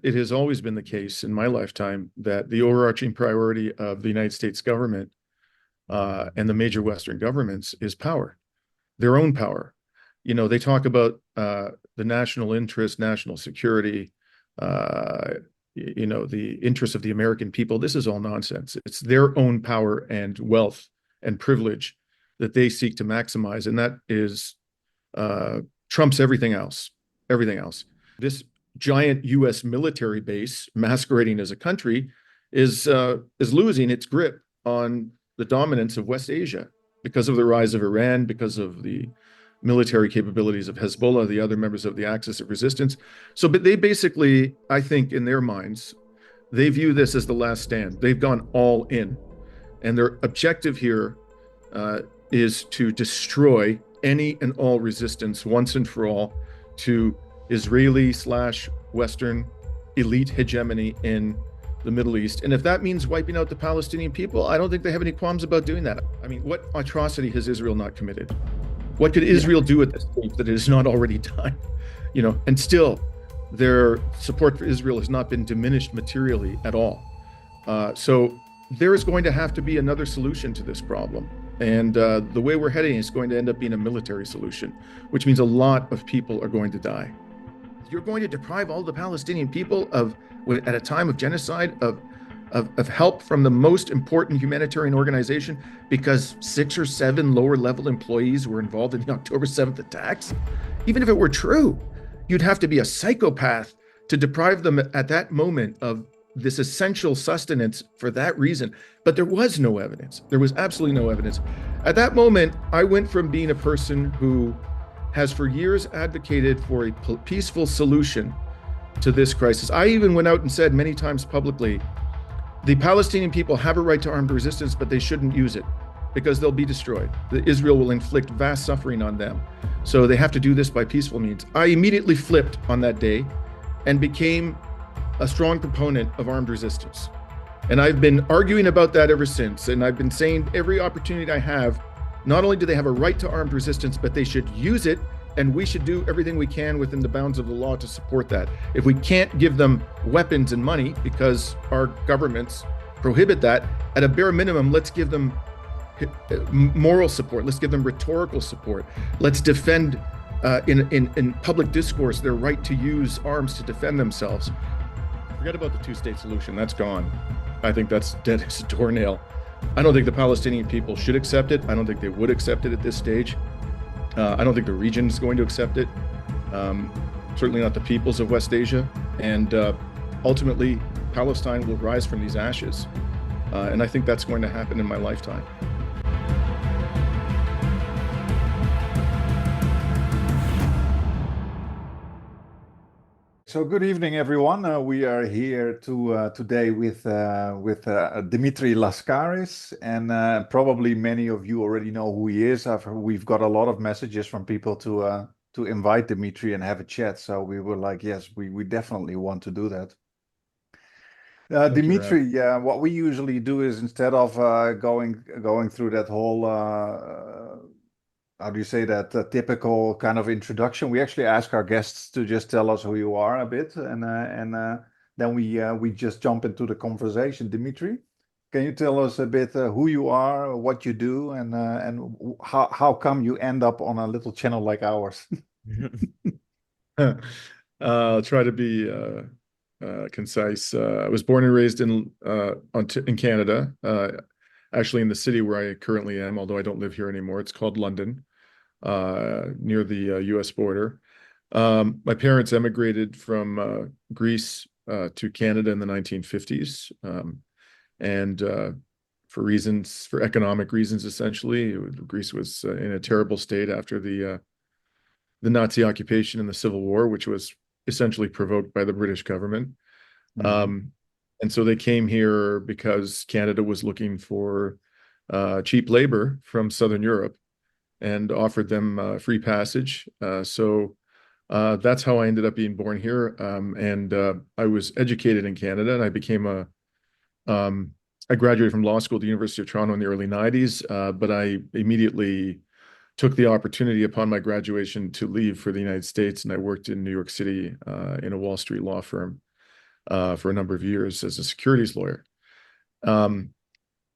it has always been the case in my lifetime that the overarching priority of the United States government and the major Western governments is power, their own power. They talk about the national interest, national security, the interests of the American people. This is all nonsense. It's their own power and wealth and privilege that they seek to maximize, and that is trumps everything else. Everything else. This giant U.S. military base, masquerading as a country, is losing its grip on the dominance of West Asia because of the rise of Iran, because of the military capabilities of Hezbollah, the other members of the Axis of Resistance. But they basically, I think, in their minds, they view this as the last stand. They've gone all in, and their objective here is to destroy any and all resistance once and for all to Israeli/Western elite hegemony in the Middle East. And if that means wiping out the Palestinian people, I don't think they have any qualms about doing that. I mean, what atrocity has Israel not committed? What could Israel do at this point that it has not already done? And still, their support for Israel has not been diminished materially at all. So there is going to have to be another solution to this problem. And the way we're heading is going to end up being a military solution, which means a lot of people are going to die. You're going to deprive all the Palestinian people at a time of genocide, of help from the most important humanitarian organization because 6 or 7 lower level employees were involved in the October 7th attacks? Even if it were true, you'd have to be a psychopath to deprive them at that moment of this essential sustenance for that reason. But there was no evidence. There was absolutely no evidence. At that moment, I went from being a person who has for years advocated for a peaceful solution to this crisis. I even went out and said many times publicly, the Palestinian people have a right to armed resistance, but they shouldn't use it because they'll be destroyed. Israel will inflict vast suffering on them. So they have to do this by peaceful means. I immediately flipped on that day and became a strong proponent of armed resistance. And I've been arguing about that ever since. And I've been saying every opportunity I have, not only do they have a right to armed resistance, but they should use it, and we should do everything we can within the bounds of the law to support that. If we can't give them weapons and money because our governments prohibit that, at a bare minimum, let's give them moral support. Let's give them rhetorical support. Let's defend in public discourse their right to use arms to defend themselves. Forget about the two-state solution. That's gone. I think that's dead as a doornail. I don't think the Palestinian people should accept it. I don't think they would accept it at this stage. I don't think the region is going to accept it. Certainly not the peoples of West Asia. And ultimately, Palestine will rise from these ashes. And I think that's going to happen in my lifetime. So good evening, everyone. We are here today with Dimitri Lascaris, and probably many of you already know who he is. We've got a lot of messages from people to invite Dimitri and have a chat. So we were like, yes, we definitely want to do that. Dimitri, what we usually do is, instead of going through that whole how do you say that, typical kind of introduction, we actually ask our guests to just tell us who you are a bit, and then we just jump into the conversation. Dimitri, can you tell us a bit who you are, what you do, and how come you end up on a little channel like ours? I'll try to be concise. I was born and raised in Canada. Actually, in the city where I currently am, although I don't live here anymore. It's called London, near the U.S. border. My parents emigrated from Greece to Canada in the 1950s, and for economic reasons, essentially. Greece was in a terrible state after the Nazi occupation and the Civil War, which was essentially provoked by the British government. Mm-hmm. And so they came here because Canada was looking for cheap labor from Southern Europe and offered them free passage. So that's how I ended up being born here. And I was educated in Canada, and I became I graduated from law school at the University of Toronto in the early 90s, but I immediately took the opportunity upon my graduation to leave for the United States, and I worked in New York City in a Wall Street law firm. for a number of years as a securities lawyer. Um,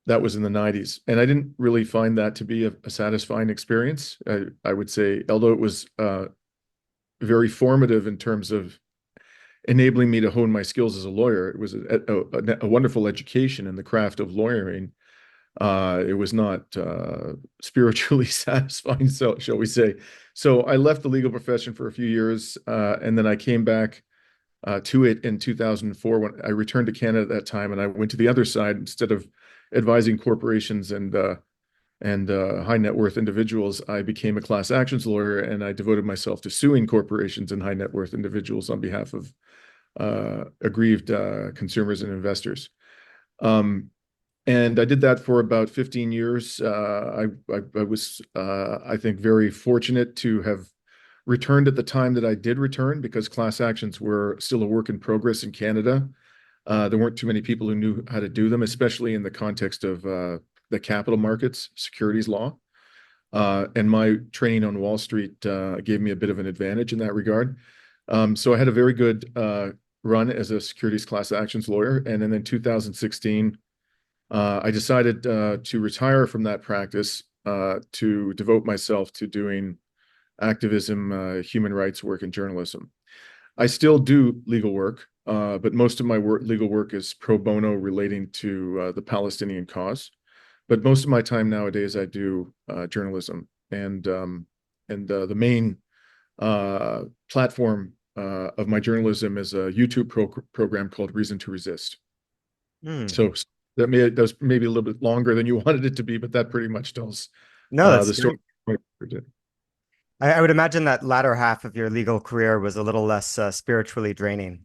that was in the 90s. And I didn't really find that to be a satisfying experience. I would say, although it was very formative in terms of enabling me to hone my skills as a lawyer, it was a wonderful education in the craft of lawyering. It was not spiritually satisfying, so shall we say. So I left the legal profession for a few years, and then I came back to it in 2004 when I returned to Canada at that time, and I went to the other side. Instead of advising corporations and high net worth individuals, I became a class actions lawyer, and I devoted myself to suing corporations and high net worth individuals on behalf of aggrieved consumers and investors. And I did that for about 15 years. I was, I think, very fortunate to have returned at the time that I did return, because class actions were still a work in progress in Canada. There weren't too many people who knew how to do them, especially in the context of the capital markets, securities law. And my training on Wall Street gave me a bit of an advantage in that regard. So I had a very good run as a securities class actions lawyer. And then in 2016, I decided to retire from that practice to devote myself to doing activism, human rights work, and journalism. I still do legal work, but most of my legal work is pro bono relating to the Palestinian cause. But most of my time nowadays, I do journalism, and the main platform of my journalism is a YouTube program called Reason to Resist. Hmm. So that was maybe a little bit longer than you wanted it to be, but that pretty much tells No, that's the story. great. I would imagine that latter half of your legal career was a little less spiritually draining.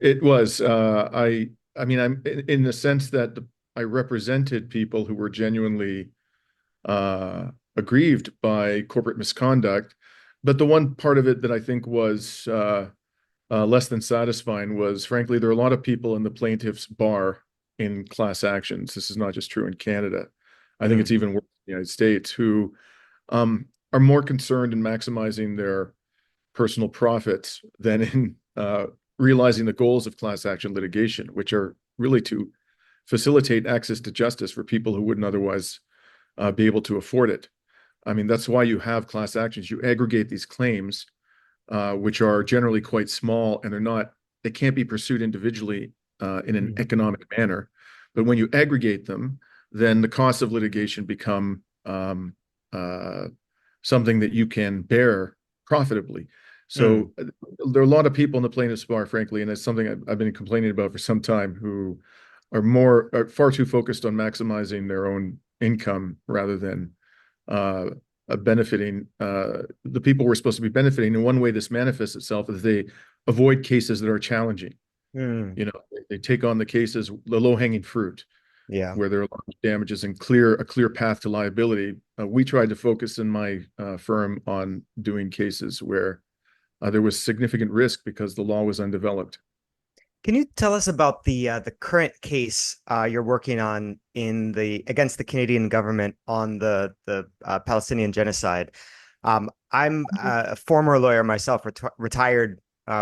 It was. I mean, I'm in the sense that I represented people who were genuinely aggrieved by corporate misconduct. But the one part of it that I think was less than satisfying was, frankly, there are a lot of people in the plaintiff's bar in class actions. This is not just true in Canada. I think Hmm. it's even worse in the United States, who are more concerned in maximizing their personal profits than in realizing the goals of class action litigation, which are really to facilitate access to justice for people who wouldn't otherwise be able to afford it. I mean, that's why you have class actions. You aggregate these claims, which are generally quite small, and they can't be pursued individually in an Hmm. economic manner. But when you aggregate them, then the costs of litigation become uh, something that you can bear profitably. Hmm. So there are a lot of people in the plaintiff's bar, frankly, and it's something I've been complaining about for some time, who are far too focused on maximizing their own income rather than uh, benefiting the people we're supposed to be benefiting. And one way this manifests itself is they avoid cases that are challenging. Hmm. You know, they take on the cases, the low-hanging fruit, Yeah. where there are large damages and a clear path to liability. We tried to focus in my firm on doing cases where there was significant risk because the law was undeveloped. Can you tell us about the current case you're working on against the Canadian government on the Palestinian genocide? I'm a former lawyer myself, retired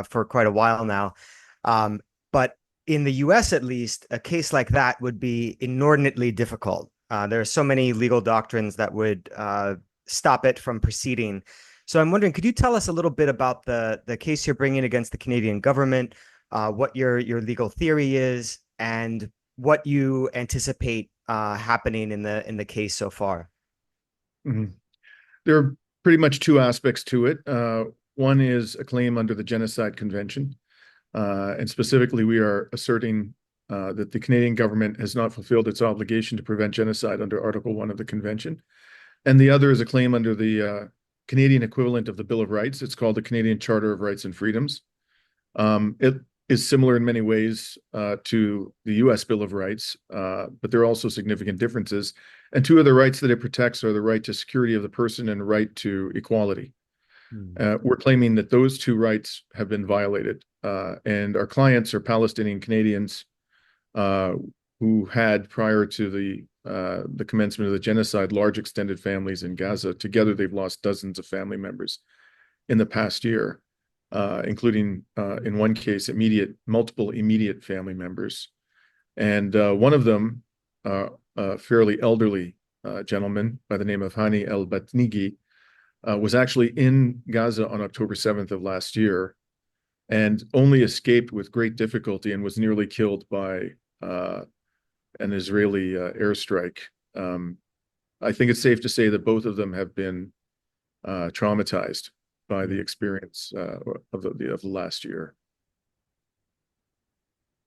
for quite a while now, but in the U.S. at least, a case like that would be inordinately difficult. There are so many legal doctrines that would stop it from proceeding. So I'm wondering, could you tell us a little bit about the case you're bringing against the Canadian government? What your legal theory is, and what you anticipate happening in the case so far. Mhm. There are pretty much two aspects to it. One is a claim under the Genocide Convention. And specifically, we are asserting that the Canadian government has not fulfilled its obligation to prevent genocide under Article 1 of the Convention. And the other is a claim under the Canadian equivalent of the Bill of Rights. It's called the Canadian Charter of Rights and Freedoms. It is similar in many ways to the US Bill of Rights, but there are also significant differences. And two of the rights that it protects are the right to security of the person and right to equality. Hmm. We're claiming that those two rights have been violated. And our clients are Palestinian Canadians uh, who had, prior to the commencement of the genocide, large extended families in Gaza. Together, they've lost dozens of family members in the past year. including in one case multiple immediate family members, and one of them, a fairly elderly gentleman by the name of Hani El-Batnigi, was actually in Gaza on October 7th of last year, and only escaped with great difficulty and was nearly killed by an Israeli airstrike. I think it's safe to say that both of them have been traumatized by the experience of the last year.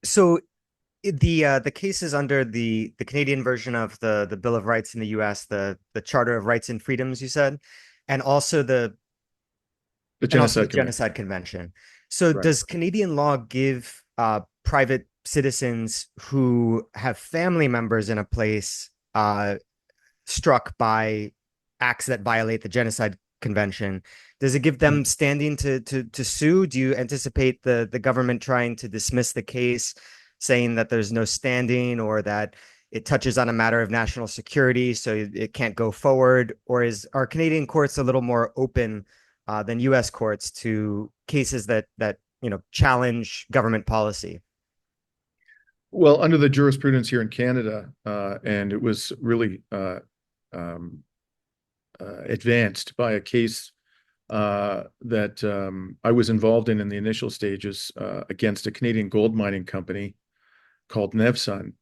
So the cases under the Canadian version of the Bill of Rights in the U.S., the Charter of Rights and Freedoms, you said, and also the Genocide Convention. So Right. does Canadian law give private citizens who have family members in a place struck by acts that violate the Genocide Convention, does it give them standing to sue? Do you anticipate the government trying to dismiss the case, saying that there's no standing or that it touches on a matter of national security, so it can't go forward? Or are Canadian courts a little more open than U.S. courts to cases that challenge government policy? Well, under the jurisprudence here in Canada, and it was really advanced by a case that I was involved in the initial stages against a Canadian gold mining company called Nevsun.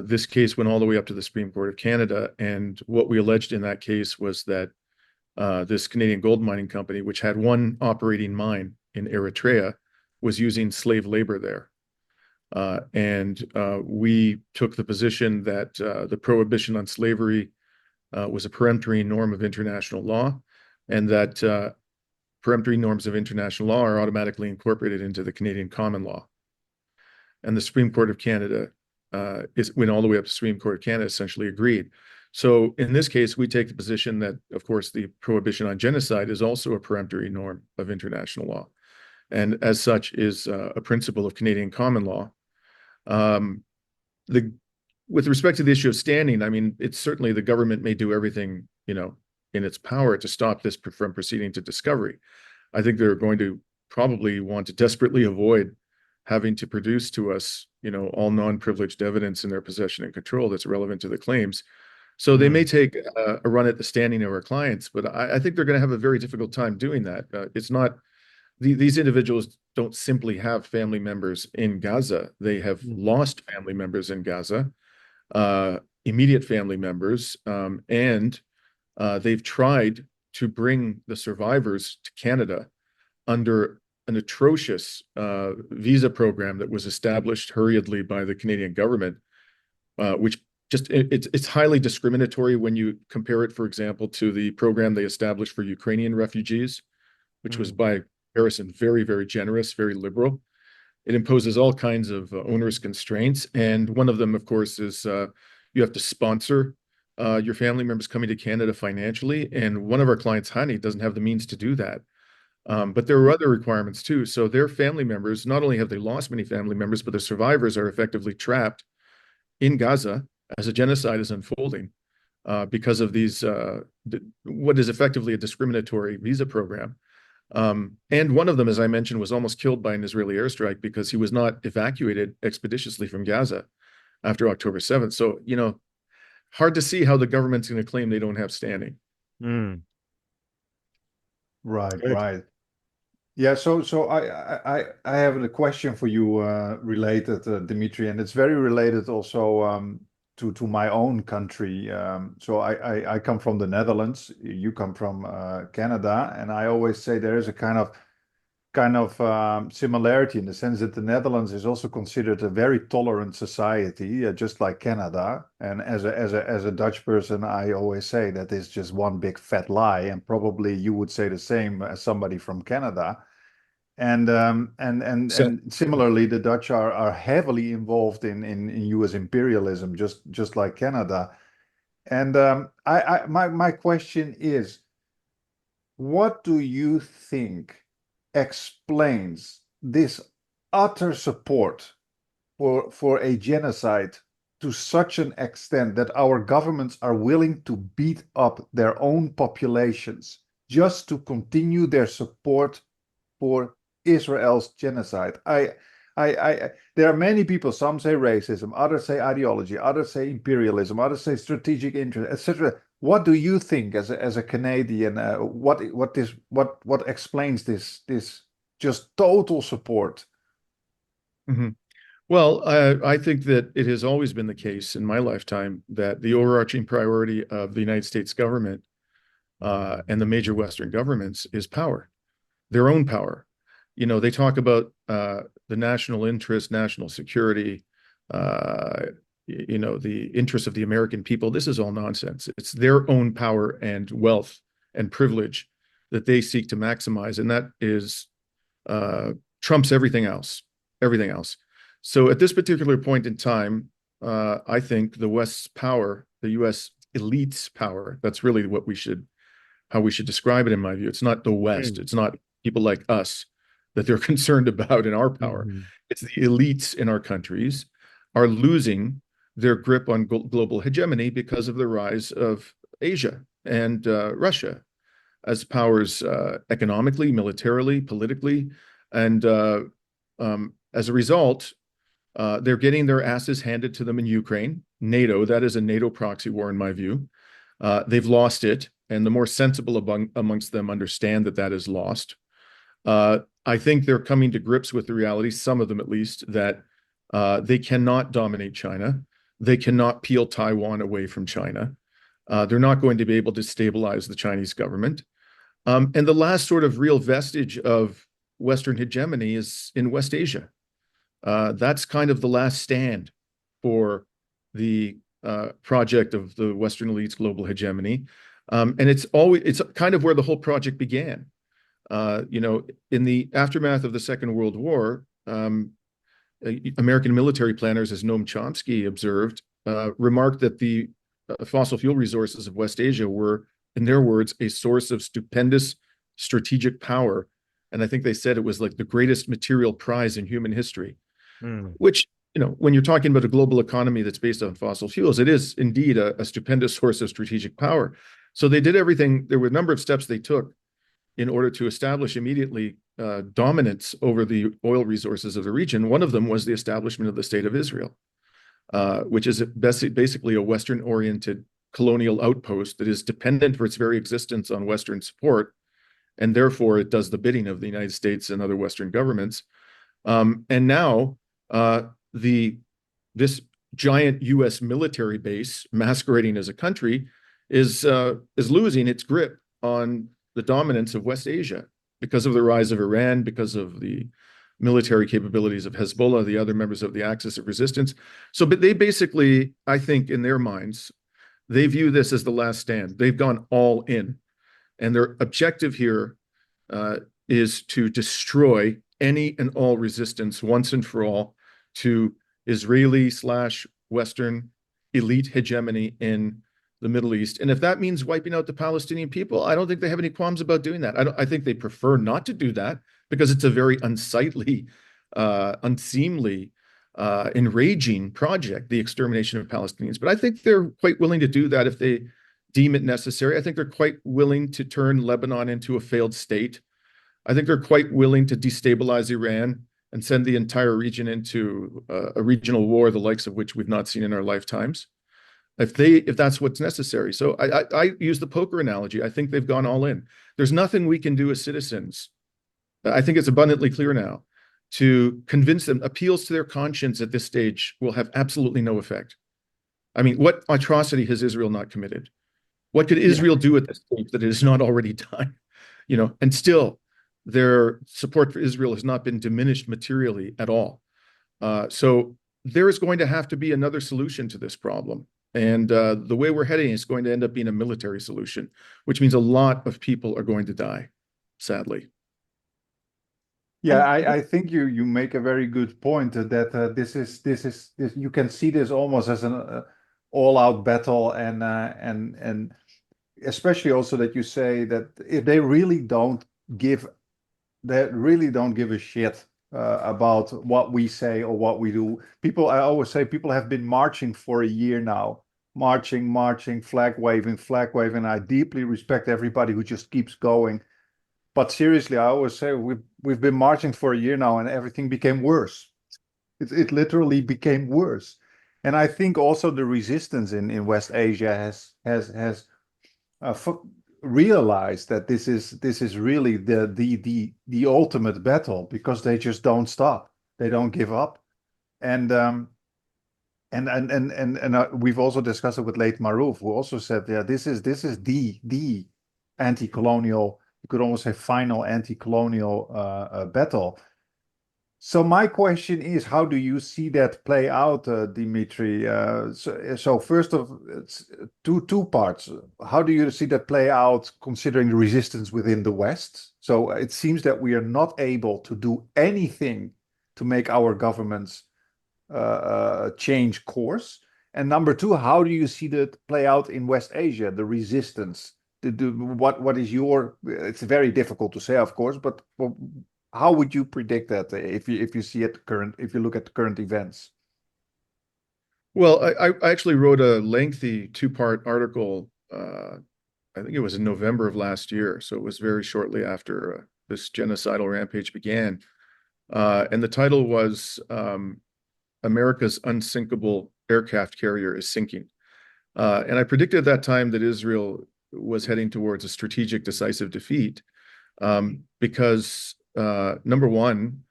This case went all the way up to the Supreme Court of Canada, and what we alleged in that case was that this Canadian gold mining company, which had one operating mine in Eritrea, was using slave labor there. And we took the position that the prohibition on slavery was a peremptory norm of international law, and that peremptory norms of international law are automatically incorporated into the Canadian common law. And the Supreme Court of Canada went all the way up to the Supreme Court of Canada, essentially agreed. So in this case, we take the position that, of course, the prohibition on genocide is also a peremptory norm of international law, and as such is a principle of Canadian common law. With respect to the issue of standing, I mean, it's certainly the government may do everything, in its power to stop this from proceeding to discovery. I think they're going to probably want to desperately avoid having to produce to us, all non-privileged evidence in their possession and control that's relevant to the claims. So they may take a run at the standing of our clients, but I think they're going to have a very difficult time doing that. It's not, these individuals don't simply have family members in Gaza. They have lost family members in Gaza, immediate family members, and they've tried to bring the survivors to Canada under an atrocious visa program that was established hurriedly by the Canadian government, which it's highly discriminatory when you compare it, for example, to the program they established for Ukrainian refugees, which was by comparison very, very generous, very liberal. It imposes all kinds of onerous constraints, and one of them, of course, is you have to sponsor your family members coming to Canada financially, and one of our clients, Hani, doesn't have the means to do that. But there are other requirements too. So their family members, not only have they lost many family members, but the survivors are effectively trapped in Gaza as a genocide is unfolding because of these, what is effectively a discriminatory visa program. And one of them, as I mentioned, was almost killed by an Israeli airstrike because he was not evacuated expeditiously from Gaza after October 7th. So, hard to see how the government's going to claim they don't have standing. Right, Good. right. Yeah, so I have a question for you related, Dimitri, and it's very related also to my own country. So I come from the Netherlands, you come from Canada, and I always say there is a kind of similarity in the sense that the Netherlands is also considered a very tolerant society, just like Canada. And as a Dutch person, I always say that is just one big fat lie, and probably you would say the same as somebody from Canada. And similarly, the Dutch are heavily involved in U.S. imperialism, just like Canada. And my question is, what do you think explains this utter support for a genocide to such an extent that our governments are willing to beat up their own populations just to continue their support for Israel's genocide. There are many people, some say racism, others say ideology, others say imperialism, others say strategic interest, etc. What do you think as a Canadian? What explains this just total support? Mhm. Well, I think that it has always been the case in my lifetime that the overarching priority of the United States government and the major Western governments is power, their own power. You know, they talk about the national interest, national security, you know, the interests of the American people. This is all nonsense. It's their own power and wealth and privilege that they seek to maximize, and that is trumps everything else, everything else. So at this particular point in time, I think the West's power, the U.S. elite's power, that's really what how we should describe it in my view. It's not the West. It's not people like us that they're concerned about in our power. It's the elites in our countries are losing their grip on global hegemony because of the rise of Asia and Russia as powers economically, militarily, politically. And as a result, they're getting their asses handed to them in Ukraine. NATO, that is a NATO proxy war in my view. They've lost it, and the more sensible amongst them understand that that is lost. I think they're coming to grips with the reality, some of them at least, that they cannot dominate China. They cannot peel Taiwan away from China. They're not going to be able to stabilize the Chinese government. And the last sort of real vestige of Western hegemony is in West Asia. That's kind of the last stand for the project of the Western elites' global hegemony. And it's kind of where the whole project began. You know, in the aftermath of the Second World War, American military planners, as Noam Chomsky observed, remarked that the fossil fuel resources of West Asia were, in their words, a source of stupendous strategic power. And I think they said it was like the greatest material prize in human history, which, you know, when you're talking about a global economy that's based on fossil fuels, it is indeed a stupendous source of strategic power. So they did everything. There were a number of steps they took in order to establish immediately dominance over the oil resources of the region. One of them was the establishment of the State of Israel, which is basically a Western-oriented colonial outpost that is dependent for its very existence on Western support, and therefore it does the bidding of the United States and other Western governments. And now this giant U.S. military base, masquerading as a country, is losing its grip on the dominance of West Asia because of the rise of Iran, because of the military capabilities of Hezbollah, the other members of the Axis of Resistance. So, but they basically, I think, in their minds, they view this as the last stand. They've gone all in, and their objective here is to destroy any and all resistance once and for all to Israeli/Western elite hegemony in the Middle East. And if that means wiping out the Palestinian people, I don't think they have any qualms about doing that. I think they prefer not to do that because it's a very unsightly, unseemly, enraging project, the extermination of Palestinians. But I think they're quite willing to do that if they deem it necessary. I think they're quite willing to turn Lebanon into a failed state. I think they're quite willing to destabilize Iran and send the entire region into a regional war, the likes of which we've not seen in our lifetimes, if that's what's necessary. So I use the poker analogy. I think they've gone all in. There's nothing we can do as citizens. I think it's abundantly clear now to convince them. Appeals to their conscience at this stage will have absolutely no effect. I mean, what atrocity has Israel not committed? What could Israel do at this stage that it has not already done? You know, and still their support for Israel has not been diminished materially at all. So there is going to have to be another solution to this problem. And the way we're heading is going to end up being a military solution, which means a lot of people are going to die, sadly. Yeah, I think you make a very good point that this you can see this almost as an all-out battle, and especially also that you say that if they really don't give a shit about what we say or what we do. I always say people have been marching for a year now, marching, flag waving. I deeply respect everybody who just keeps going. But seriously, I always say we've been marching for a year now, and everything became worse. It literally became worse. And I think also the resistance in West Asia has realized that this is really the ultimate battle, because they just don't stop. They don't give up. And we've also discussed it with late Maruf, who also said, yeah, this is the anti-colonial, you could almost say final anti-colonial battle. So my question is, how do you see that play out, Dimitri? So first of, it's two parts. How do you see that play out, considering the resistance within the West? So it seems that we are not able to do anything to make our governments change course. And number two, how do you see that play out in West Asia, the resistance? What is your? It's very difficult to say, of course, but how would you predict that if you see it current, if you look at the current events? Well, I actually wrote a lengthy two-part article. I think it was in November of last year, so it was very shortly after this genocidal rampage began. And the title was America's Unsinkable Aircraft Carrier is Sinking. And I predicted at that time that Israel was heading towards a strategic, decisive defeat because number one,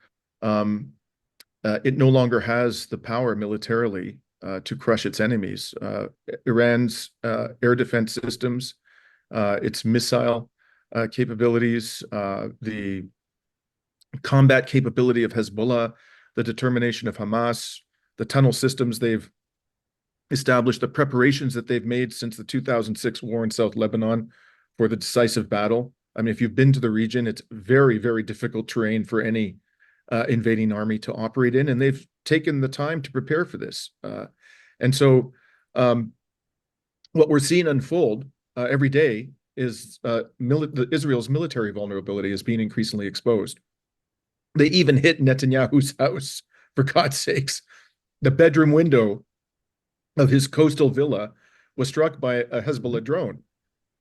it no longer has the power militarily to crush its enemies. Iran's air defense systems, its missile capabilities, the combat capability of Hezbollah, the determination of Hamas, the tunnel systems they've established, the preparations that they've made since the 2006 war in South Lebanon for the decisive battle. I mean, if you've been to the region, it's very, very difficult terrain for any invading army to operate in, and they've taken the time to prepare for this. And so what we're seeing unfold every day is Israel's military vulnerability is being increasingly exposed. They even hit Netanyahu's house, for God's sakes. The bedroom window of his coastal villa was struck by a Hezbollah drone.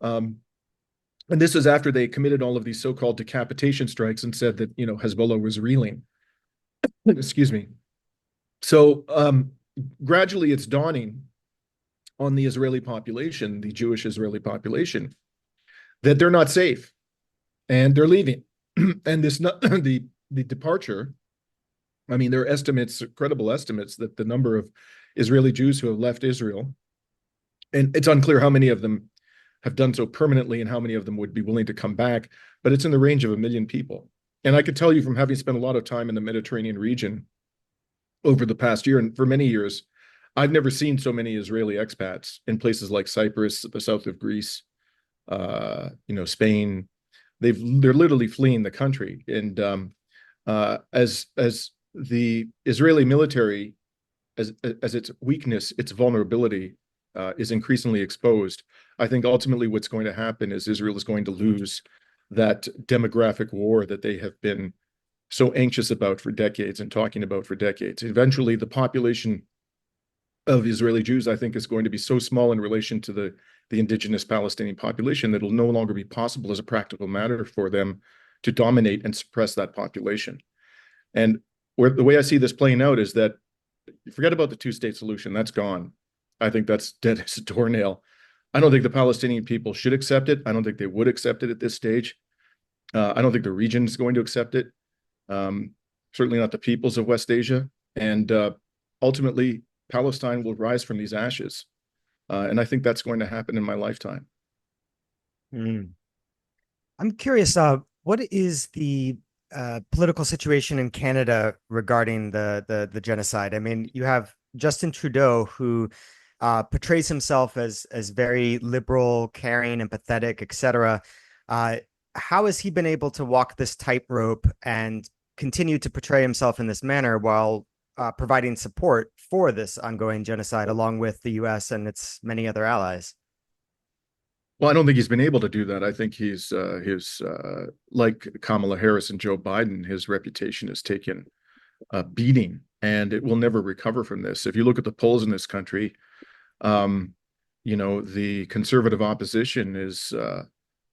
And this is after they committed all of these so-called decapitation strikes and said that, Hezbollah was reeling. Excuse me. So gradually it's dawning on the Israeli population, the Jewish Israeli population, that they're not safe and they're leaving. And the departure, I mean, there are estimates, credible estimates, that the number of Israeli Jews who have left Israel, and it's unclear how many of them have done so permanently and how many of them would be willing to come back, but it's in the range of 1 million people. And I could tell you, from having spent a lot of time in the Mediterranean region over the past year, and for many years, I've never seen so many Israeli expats in places like Cyprus, the south of Greece, Spain. They're literally fleeing the country. And as the Israeli military, as its weakness, its vulnerability is increasingly exposed, I think ultimately what's going to happen is Israel is going to lose that demographic war that they have been so anxious about for decades and talking about for decades. Eventually, the population of Israeli Jews, I think, is going to be so small in relation to the indigenous Palestinian population that it'll no longer be possible as a practical matter for them to dominate and suppress that population. And the way I see this playing out is that, forget about the two-state solution, that's gone. I think that's dead as a doornail. I don't think the Palestinian people should accept it. I don't think they would accept it at this stage. I don't think the region is going to accept it. Certainly not the peoples of West Asia. And ultimately, Palestine will rise from these ashes. And I think that's going to happen in my lifetime. I'm curious, what is the political situation in Canada regarding the genocide? I mean, you have Justin Trudeau, who portrays himself as very liberal, caring, empathetic, etc. How has he been able to walk this tightrope and continue to portray himself in this manner while providing support for this ongoing genocide, along with the U.S. and its many other allies? Well, I don't think he's been able to do that. I think he's like Kamala Harris and Joe Biden, his reputation has taken a beating, and it will never recover from this. If you look at the polls in this country, the conservative opposition is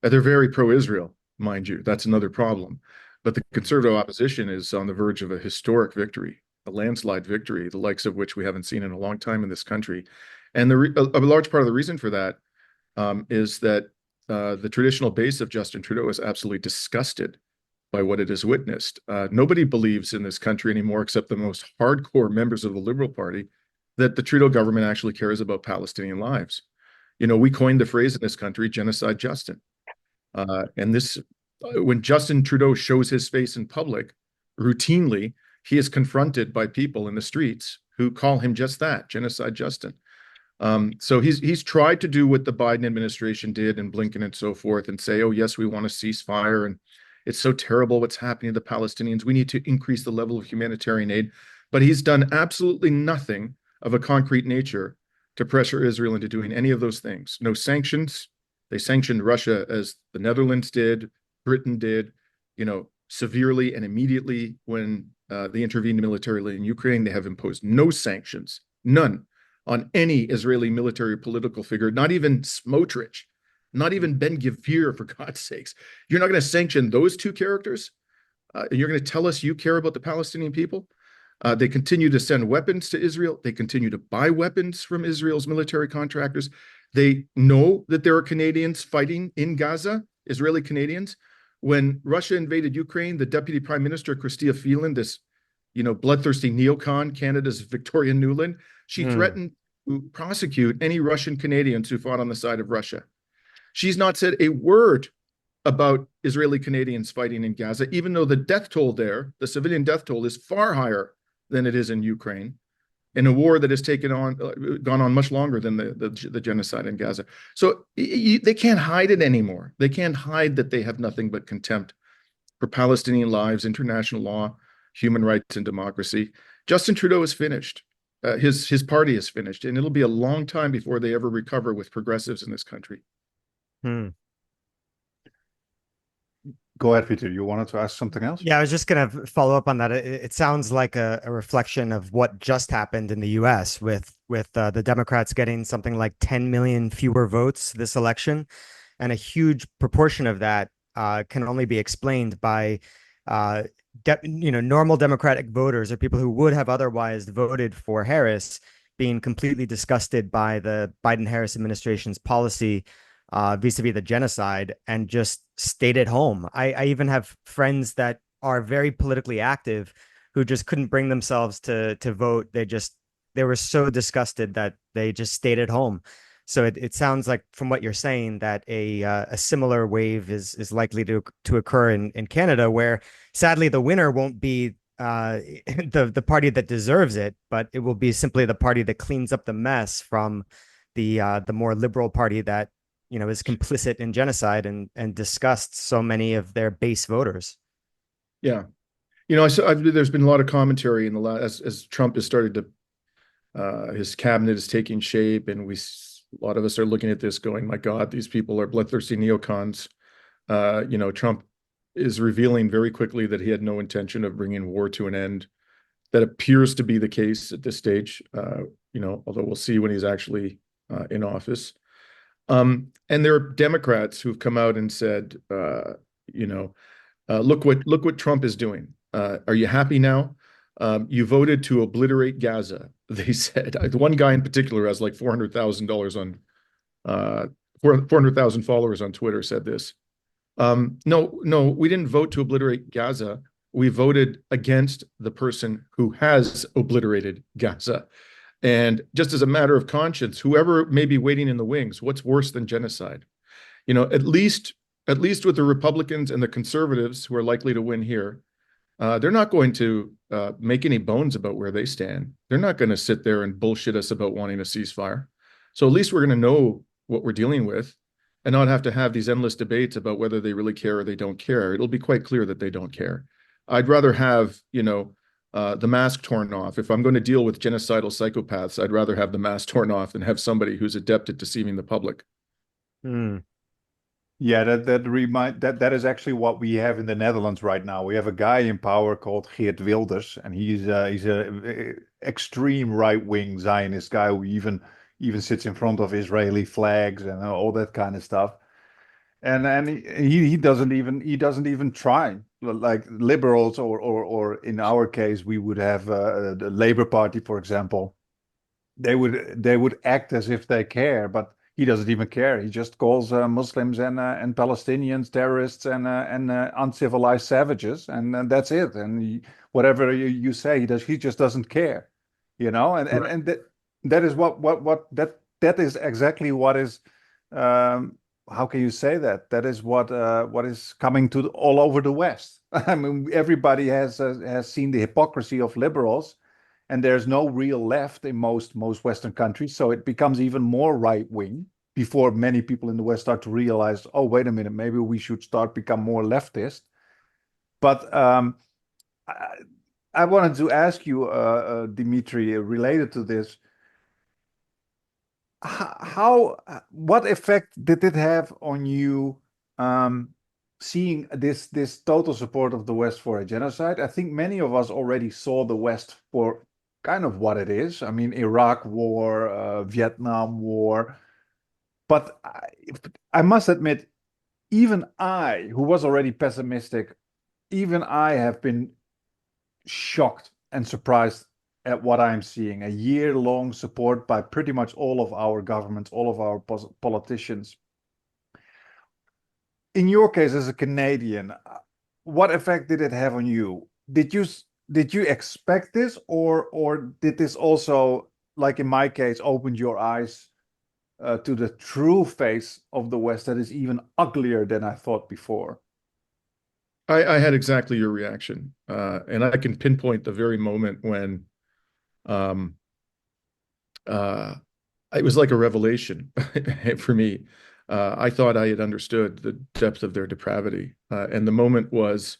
they're very pro-Israel. mind you. That's another problem. But the conservative opposition is on the verge of a historic victory, a landslide victory, the likes of which we haven't seen in a long time in this country. And a large part of the reason for that is that the traditional base of Justin Trudeau is absolutely disgusted by what it has witnessed. Nobody believes in this country anymore, except the most hardcore members of the Liberal Party, that the Trudeau government actually cares about Palestinian lives. You know, we coined the phrase in this country, genocide Justin. And this, when Justin Trudeau shows his face in public, routinely, he is confronted by people in the streets who call him just that, genocide Justin. So he's tried to do what the Biden administration did and Blinken and so forth and say, oh, yes, we want a ceasefire. And it's so terrible what's happening to the Palestinians. We need to increase the level of humanitarian aid. But he's done absolutely nothing of a concrete nature to pressure Israel into doing any of those things. No sanctions. They sanctioned Russia as the Netherlands did, Britain did, you know, severely and immediately when they intervened militarily in Ukraine. They have imposed no sanctions, none, on any Israeli military political figure, not even Smotrich, not even Ben Gvir, for God's sakes. You're not going to sanction those two characters? And you're going to tell us you care about the Palestinian people? They continue to send weapons to Israel. They continue to buy weapons from Israel's military contractors. They know that there are Canadians fighting in Gaza, Israeli Canadians. When Russia invaded Ukraine, the Deputy Prime Minister, Chrystia Freeland, this, you know, bloodthirsty neocon, Canada's Victoria Nuland, she threatened to prosecute any Russian Canadians who fought on the side of Russia. She's not said a word about Israeli Canadians fighting in Gaza, even though the death toll there, the civilian death toll, is far higher than it is in Ukraine, in a war that has gone on much longer than the genocide in Gaza. So they can't hide it anymore. They can't hide that they have nothing but contempt for Palestinian lives, international law, human rights, and democracy. Justin Trudeau is finished. His party is finished, and it'll be a long time before they ever recover with progressives in this country. Go ahead, Peter. You wanted to ask something else? Yeah, I was just going to follow up on that. It sounds like a reflection of what just happened in the U.S. with the Democrats getting something like 10 million fewer votes this election, and a huge proportion of that can only be explained by normal Democratic voters or people who would have otherwise voted for Harris being completely disgusted by the Biden-Harris administration's policy vis-a-vis the genocide and just stayed at home. I even have friends that are very politically active who just couldn't bring themselves to vote. They were so disgusted that they just stayed at home. So it sounds like, from what you're saying, that a similar wave is likely to occur in Canada, where sadly the winner won't be the party that deserves it, but it will be simply the party that cleans up the mess from the more liberal party that, you know, is complicit in genocide and disgusts so many of their base voters. Yeah. You know, there's been a lot of commentary in the last, as Trump has started to, his cabinet is taking shape, and a lot of us are looking at this going, my God, these people are bloodthirsty neocons. You know, Trump is revealing very quickly that he had no intention of bringing war to an end. That appears to be the case at this stage, you know, although we'll see when he's actually in office. And there are Democrats who've come out and said, you know, look what Trump is doing. Are you happy now? You voted to obliterate Gaza, they said. One guy in particular has like $400,000 on 400,000 followers on Twitter said this. No, we didn't vote to obliterate Gaza. We voted against the person who has obliterated Gaza. And just as a matter of conscience, whoever may be waiting in the wings, what's worse than genocide? You know, at least with the Republicans and the conservatives who are likely to win here, they're not going to make any bones about where they stand. They're not going to sit there and bullshit us about wanting a ceasefire. So at least we're going to know what we're dealing with and not have to have these endless debates about whether they really care or they don't care. It'll be quite clear that they don't care. I'd rather have, you know, the mask torn off. If I'm going to deal with genocidal psychopaths, I'd rather have the mask torn off than have somebody who's adept at deceiving the public. Yeah, that is actually what we have in the Netherlands right now. We have a guy in power called Geert Wilders, and he's a extreme right-wing Zionist guy who even sits in front of Israeli flags and all that kind of stuff. And he doesn't even try. Like liberals, or in our case, we would have the Labour Party, for example. They would act as if they care, but he doesn't even care. He just calls Muslims and Palestinians terrorists and uncivilized savages, and that's it. And whatever you say, he just doesn't care, and that is that is exactly what is. How can you say that? That is what is coming to all over the West. I mean, everybody has seen the hypocrisy of liberals, and there's no real left in most Western countries. So it becomes even more right wing before many people in the West start to realize, oh, wait a minute, maybe we should start become more leftist. But I wanted to ask you, Dimitri, related to this. What effect did it have on you, seeing this total support of the West for a genocide? I think many of us already saw the West for kind of what it is. I mean, Iraq war, Vietnam war. But I must admit, even I, who was already pessimistic, even I have been shocked and surprised at what I'm seeing. A year-long support by pretty much all of our governments, all of our politicians. In your case, as a Canadian, what effect did it have on you? Did you expect this, or did this also, like in my case, opened your eyes to the true face of the West that is even uglier than I thought before? I had exactly your reaction, and I can pinpoint the very moment when it was like a revelation for me. I thought I had understood the depth of their depravity, and the moment was,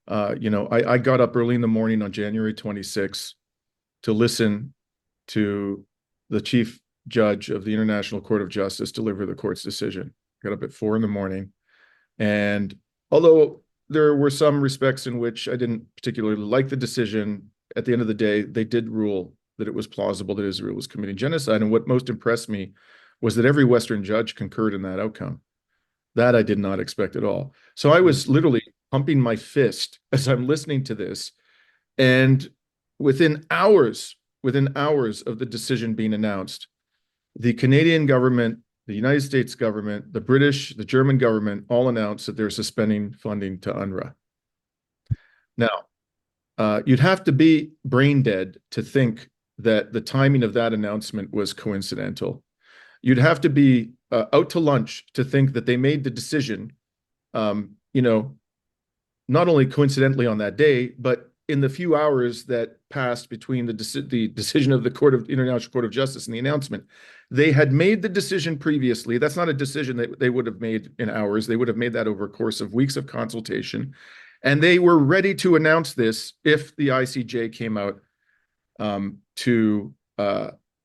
I got up early in the morning on January 26th to listen to the chief judge of the International Court of Justice deliver the court's decision. Got up at 4 a.m, and although there were some respects in which I didn't particularly like the decision, at the end of the day, they did rule that it was plausible that Israel was committing genocide. And what most impressed me was that every Western judge concurred in that outcome. That I did not expect at all. So I was literally pumping my fist as I'm listening to this. And within hours of the decision being announced, the Canadian government, the United States government, the British, the German government all announced that they're suspending funding to UNRWA. Now, you'd have to be brain dead to think that the timing of that announcement was coincidental. You'd have to be out to lunch to think that they made the decision, not only coincidentally on that day, but in the few hours that passed between the decision of the International Court of Justice and the announcement. They had made the decision previously. That's not a decision that they would have made in hours. They would have made that over a course of weeks of consultation. And they were ready to announce this if the ICJ came out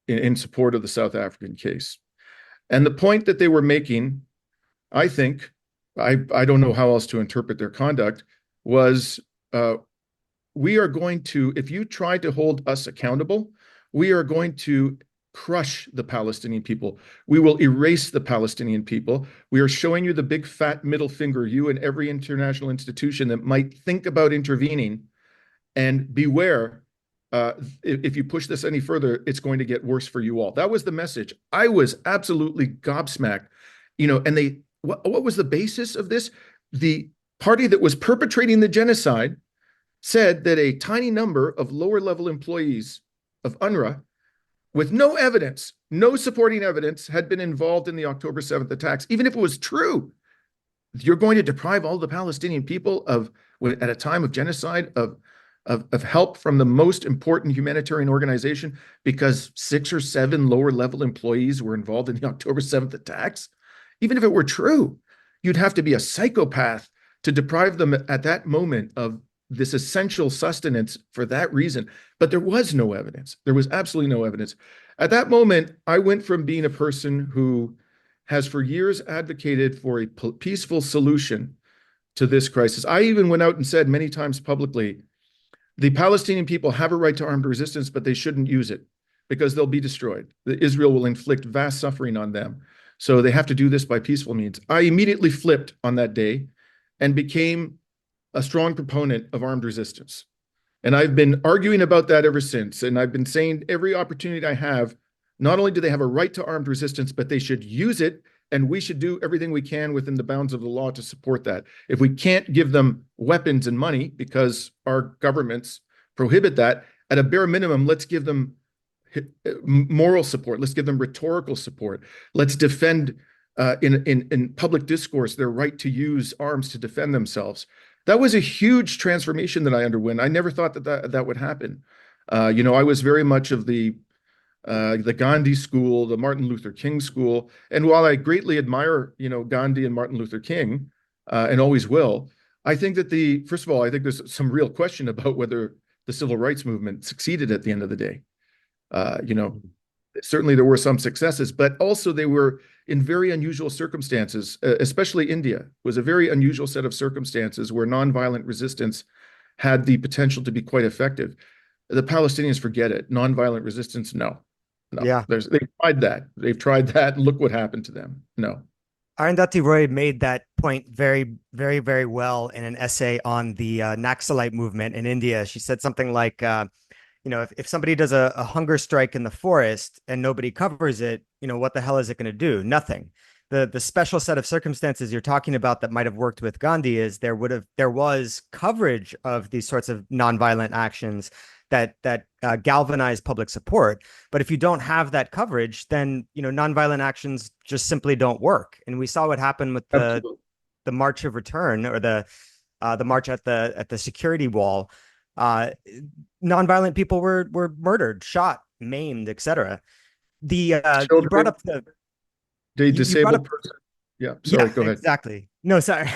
in support of the South African case. And the point that they were making, I think, I don't know how else to interpret their conduct, was we are going to, if you try to hold us accountable, we are going to crush the Palestinian people. We will erase the Palestinian people. We are showing you the big fat middle finger, you and every international institution that might think about intervening. And beware, if you push this any further, it's going to get worse for you all. That was the message. I was absolutely gobsmacked. And what was the basis of this? The party that was perpetrating the genocide said that a tiny number of lower level employees of UNRWA, with no evidence, no supporting evidence, had been involved in the October 7th attacks. Even if it was true, you're going to deprive all the Palestinian people at a time of genocide, of help from the most important humanitarian organization because 6 or 7 lower level employees were involved in the October 7th attacks. Even if it were true, you'd have to be a psychopath to deprive them at that moment of this essential sustenance for that reason. But there was no evidence. There was absolutely no evidence. At that moment, I went from being a person who has for years advocated for a peaceful solution to this crisis. I even went out and said many times publicly, the Palestinian people have a right to armed resistance, but they shouldn't use it because they'll be destroyed. Israel will inflict vast suffering on them. So they have to do this by peaceful means. I immediately flipped on that day and became a strong proponent of armed resistance. And I've been arguing about that ever since. And I've been saying every opportunity I have, not only do they have a right to armed resistance, but they should use it. And we should do everything we can within the bounds of the law to support that. If we can't give them weapons and money because our governments prohibit that, at a bare minimum, let's give them moral support. Let's give them rhetorical support. Let's defend in public discourse their right to use arms to defend themselves. That was a huge transformation that I underwent. I never thought that would happen. I was very much of the Gandhi school, the Martin Luther King school. And while I greatly admire, Gandhi and Martin Luther King, and always will, I think that first of all, I think there's some real question about whether the civil rights movement succeeded at the end of the day. Certainly there were some successes, but also they were in very unusual circumstances, especially India was a very unusual set of circumstances where nonviolent resistance had the potential to be quite effective. The Palestinians forget it. Nonviolent resistance, no. Yeah. They've tried that. They've tried that. And look what happened to them. No. Arundhati Roy made that point very, very, very well in an essay on the Naxalite movement in India. She said something like, if somebody does a hunger strike in the forest and nobody covers it, what the hell is it going to do? Nothing. The special set of circumstances you're talking about that might have worked with Gandhi is there was coverage of these sorts of nonviolent actions that galvanize public support. But if you don't have that coverage, then nonviolent actions just simply don't work. And we saw what happened with the March of Return, or the march at the security wall. Nonviolent people were murdered, shot, maimed, etc. You brought up the disabled person. Yeah, sorry, go ahead. Exactly. No, sorry.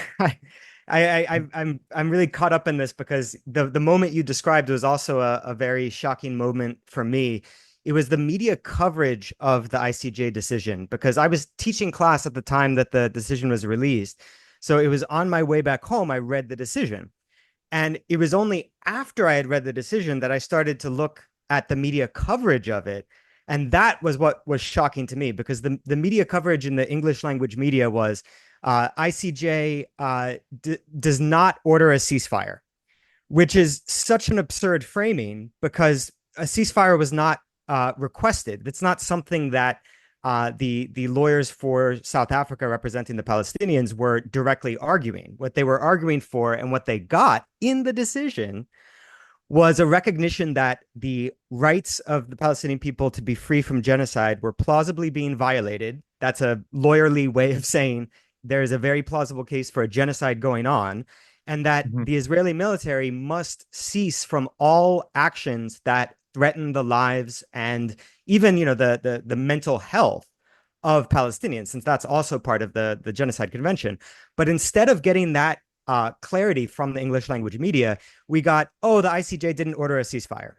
I'm really caught up in this because the moment you described was also a very shocking moment for me. It was the media coverage of the ICJ decision, because I was teaching class at the time that the decision was released. So it was on my way back home, I read the decision. And it was only after I had read the decision that I started to look at the media coverage of it. And that was what was shocking to me, because the media coverage in the English language media was ICJ does not order a ceasefire, which is such an absurd framing, because a ceasefire was not requested. It's not something that the lawyers for South Africa representing the Palestinians were directly arguing. What they were arguing for, and what they got in the decision, was a recognition that the rights of the Palestinian people to be free from genocide were plausibly being violated. That's a lawyerly way of saying there is a very plausible case for a genocide going on, and that the Israeli military must cease from all actions that threaten the lives and even, the mental health of Palestinians, since that's also part of the Genocide Convention. But instead of getting that clarity from the English language media, we got, the ICJ didn't order a ceasefire.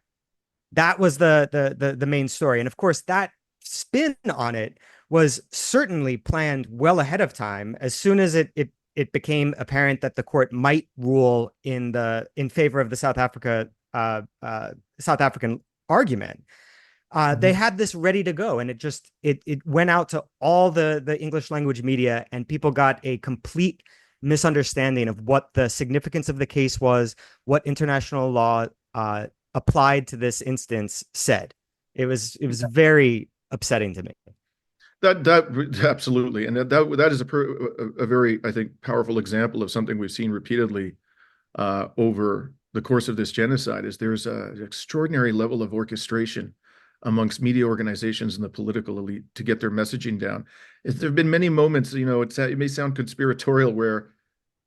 That was the main story. And of course, that spin on it was certainly planned well ahead of time. As soon as it became apparent that the court might rule in favor of the South African argument, they had this ready to go, and it went out to all the English language media, and people got a complete misunderstanding of what the significance of the case was, what international law applied to this instance said. It was very upsetting to me. That absolutely, and that is a very, I think, powerful example of something we've seen repeatedly over the course of this genocide. Is there's an extraordinary level of orchestration amongst media organizations and the political elite to get their messaging down. There have been many moments, it may sound conspiratorial, where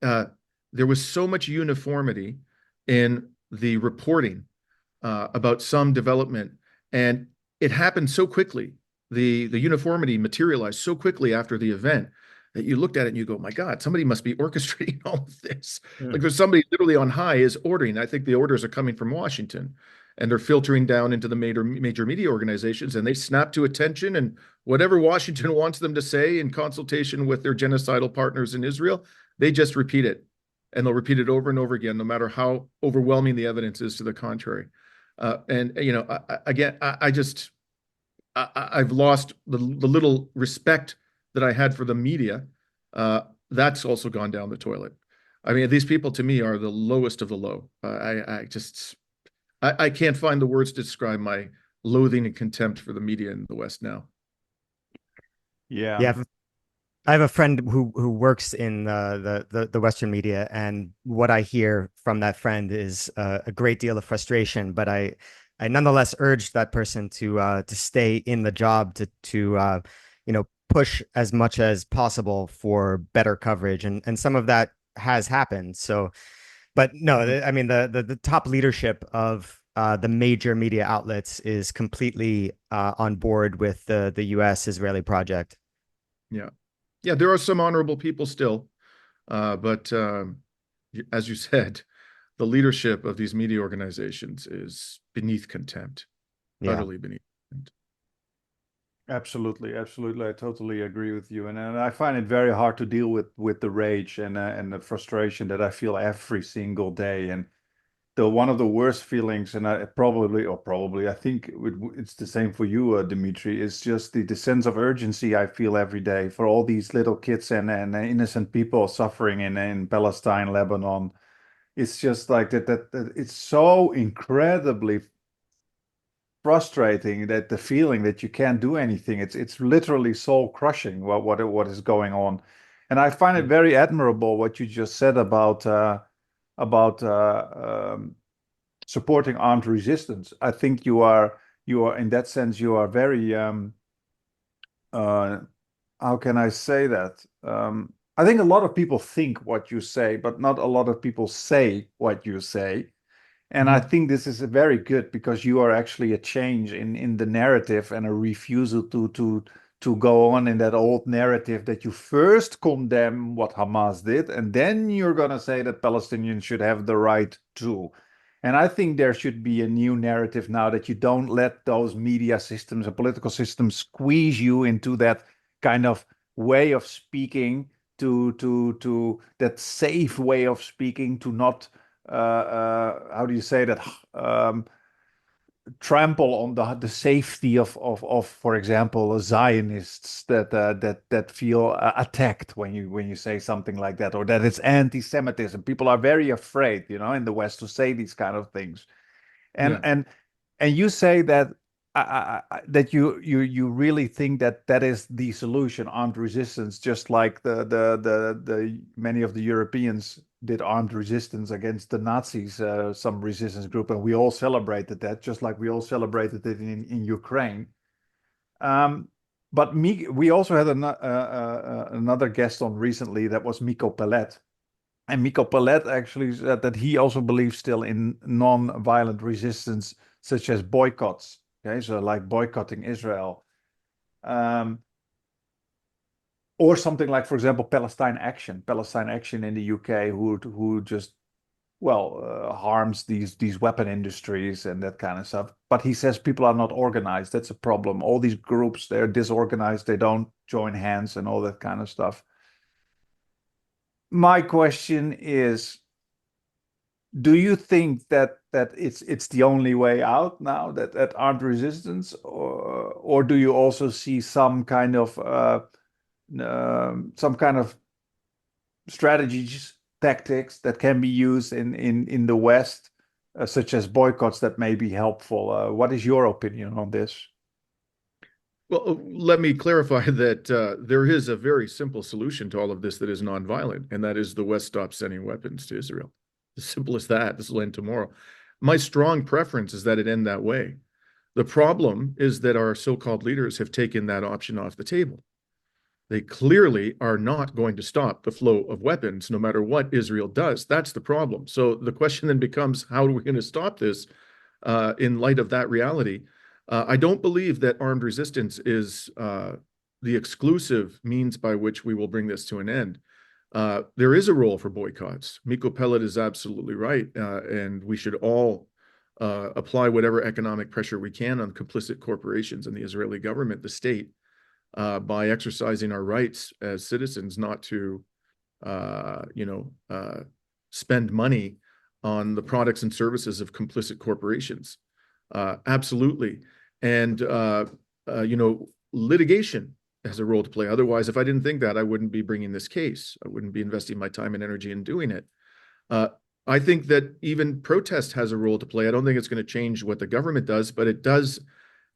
there was so much uniformity in the reporting about some development, and it happened so quickly. The uniformity materialized so quickly after the event that you looked at it and you go, my God, somebody must be orchestrating all of this. Like there's somebody literally on high is ordering. I think the orders are coming from Washington, and they're filtering down into the major media organizations, and they snap to attention, and whatever Washington wants them to say in consultation with their genocidal partners in Israel, they just repeat it, and they'll repeat it over and over again, no matter how overwhelming the evidence is to the contrary. I've lost the little respect that I had for the media, that's also gone down the toilet. I mean, these people to me are the lowest of the low. I can't find the words to describe my loathing and contempt for the media in the West now. Yeah, I have a friend who works in the Western media, and what I hear from that friend is a great deal of frustration. But I nonetheless urged that person to stay in the job to push as much as possible for better coverage, and some of that has happened. So, but no, I mean the top leadership of the major media outlets is completely on board with the U.S. Israeli project. Yeah. Yeah, there are some honorable people still, but as you said, the leadership of these media organizations is beneath contempt, Yeah. utterly beneath contempt. Absolutely, absolutely. I totally agree with you, and I find it very hard to deal with the rage and the frustration that I feel every single day. And the one of the worst feelings, and I probably, I think it's the same for you, Dimitri, is just the sense of urgency I feel every day for all these little kids and innocent people suffering in Palestine, Lebanon. It's just like that it's so incredibly frustrating, that the feeling that you can't do anything. It's literally soul crushing what is going on. And I find it very admirable what you just said about about supporting armed resistance. I think you are in that sense, you are very how can I say that? I think a lot of people think what you say, but not a lot of people say what you say. And I think this is very good, because you are actually a change in the narrative, and a refusal to go on in that old narrative that you first condemn what Hamas did, and then you're gonna say that Palestinians should have the right to. And I think there should be a new narrative now, that you don't let those media systems and political systems squeeze you into that kind of way of speaking, to that safe way of speaking, to not how do you say that, trample on the safety of for example Zionists that feel attacked when you say something like that, or that it's anti-Semitism. People are very afraid, in the West, to say these kind of things. And Yeah. and you say that that you really think that is the solution, armed resistance, just like the many of the Europeans did armed resistance against the Nazis, some resistance group, and we all celebrated that, just like we all celebrated it in Ukraine. But we also had another guest on recently, that was Miko Pellet. And Miko Pellet actually said that he also believes still in non-violent resistance, such as boycotts. Okay, so like boycotting Israel, or something like, for example, Palestine Action in the UK, who just harms these weapon industries and that kind of stuff. But he says people are not organized. That's a problem. All these groups, they're disorganized. They don't join hands and all that kind of stuff. My question is, do you think that it's the only way out now, that armed resistance, or do you also see some kind of strategies, tactics that can be used in the West, such as boycotts, that may be helpful? What is your opinion on this? Well, let me clarify that there is a very simple solution to all of this that is nonviolent, and that is the West stops sending weapons to Israel. As simple as that. This will end tomorrow. My strong preference is that it end that way. The problem is that our so-called leaders have taken that option off the table. They clearly are not going to stop the flow of weapons, no matter what Israel does. That's the problem. So the question then becomes, how are we going to stop this in light of that reality? I don't believe that armed resistance is the exclusive means by which we will bring this to an end. There is a role for boycotts. Miko Pellet is absolutely right, and we should all apply whatever economic pressure we can on complicit corporations and the Israeli government, the state, by exercising our rights as citizens not to, spend money on the products and services of complicit corporations. Absolutely. And, litigation has a role to play. Otherwise, if I didn't think that, I wouldn't be bringing this case. I wouldn't be investing my time and energy in doing it. I think that even protest has a role to play. I don't think it's going to change what the government does, but it does,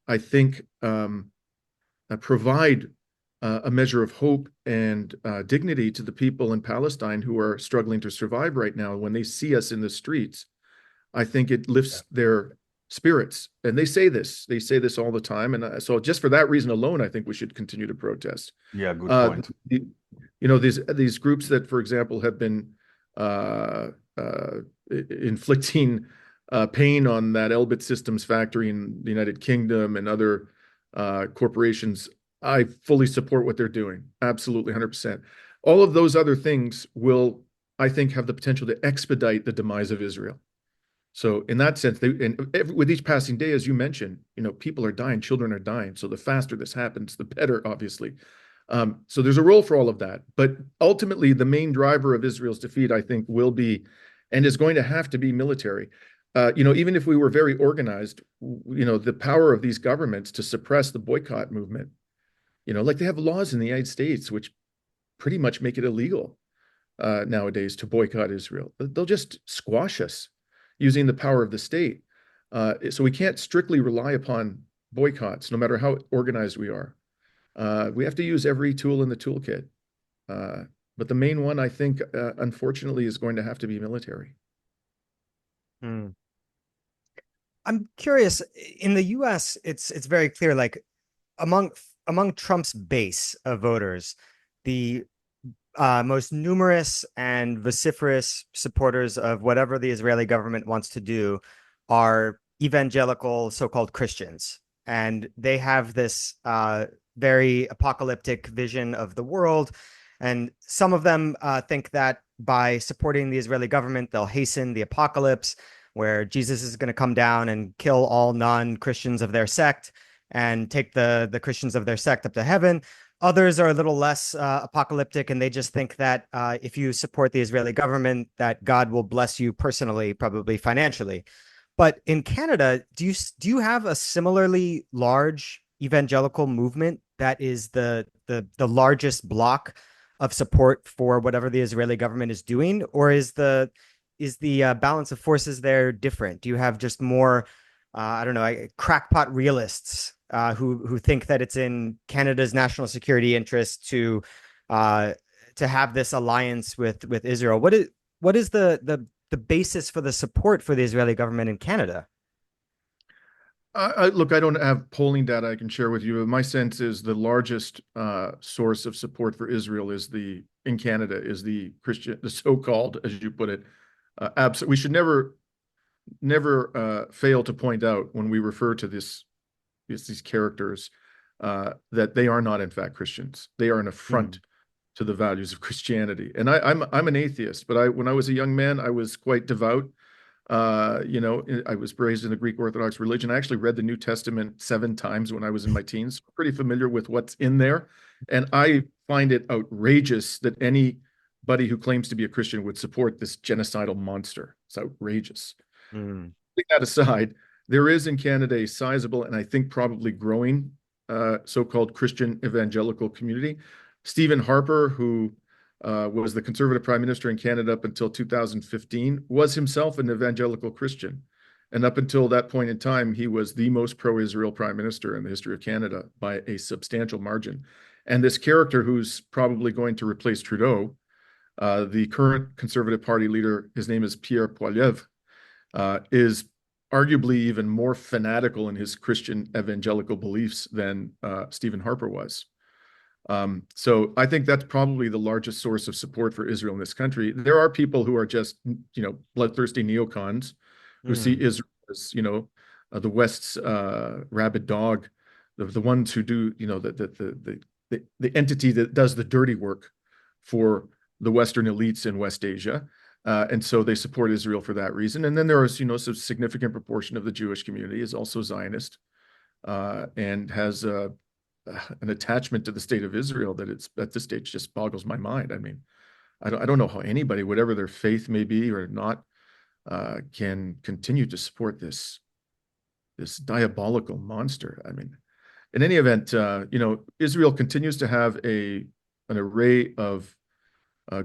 I think, provide a measure of hope and dignity to the people in Palestine who are struggling to survive right now. When they see us in the streets, I think it lifts their spirits. And they say this all the time. And so just for that reason alone, I think we should continue to protest. Yeah, good point. These groups that, for example, have been inflicting pain on that Elbit Systems factory in the United Kingdom and other corporations, I fully support what they're doing. Absolutely, 100%. All of those other things will, I think, have the potential to expedite the demise of Israel. So in that sense, with each passing day, as you mentioned, people are dying, children are dying. So the faster this happens, the better, obviously. So there's a role for all of that. But ultimately, the main driver of Israel's defeat, I think, will be, and is going to have to be, military. Even if we were very organized, the power of these governments to suppress the boycott movement, like they have laws in the United States which pretty much make it illegal nowadays to boycott Israel. They'll just squash us using the power of the state. So we can't strictly rely upon boycotts, no matter how organized we are. We have to use every tool in the toolkit. But the main one, I think, unfortunately, is going to have to be military. I'm curious, in the US, it's very clear, like among Trump's base of voters, the most numerous and vociferous supporters of whatever the Israeli government wants to do are evangelical so-called Christians. And they have this very apocalyptic vision of the world. And some of them think that by supporting the Israeli government, they'll hasten the apocalypse, where Jesus is going to come down and kill all non-Christians of their sect and take the Christians of their sect up to heaven. Others are a little less apocalyptic, and they just think that if you support the Israeli government, that God will bless you personally, probably financially. But in Canada, do you have a similarly large evangelical movement that is the largest block of support for whatever the Israeli government is doing, or is the balance of forces there different? Do you have just more, I don't know, crackpot realists who think that it's in Canada's national security interest to have this alliance with Israel? What is the basis for the support for the Israeli government in Canada? Look, I don't have polling data I can share with you. My sense is the largest source of support for Israel in Canada is the Christian, the so-called, as you put it, we should never fail to point out when we refer to these characters that they are not in fact Christians. They are an affront to the values of Christianity. And I'm an atheist, but when I was a young man, I was quite devout. I was raised in the Greek Orthodox religion. I actually read the New Testament 7 times when I was in my teens. Pretty familiar with what's in there. And I find it outrageous that anybody who claims to be a Christian would support this genocidal monster. It's outrageous. Take that aside, there is in Canada a sizable, and I think probably growing, so-called Christian evangelical community. Stephen Harper, who was the Conservative Prime Minister in Canada up until 2015, was himself an evangelical Christian. And up until that point in time, he was the most pro-Israel Prime Minister in the history of Canada by a substantial margin. And this character who's probably going to replace Trudeau, the current Conservative Party leader, his name is Pierre Poilievre, is arguably even more fanatical in his Christian evangelical beliefs than Stephen Harper was. So I think that's probably the largest source of support for Israel in this country. There are people who are just, bloodthirsty neocons who see Israel as, the West's rabid dog, the ones who do, the entity that does the dirty work for the Western elites in West Asia. And so they support Israel for that reason. And then there is, a significant proportion of the Jewish community is also Zionist and has an attachment to the state of Israel that it's at this stage just boggles my mind. I mean, I don't know how anybody, whatever their faith may be or not, can continue to support this diabolical monster. I mean, in any event, Israel continues to have an array of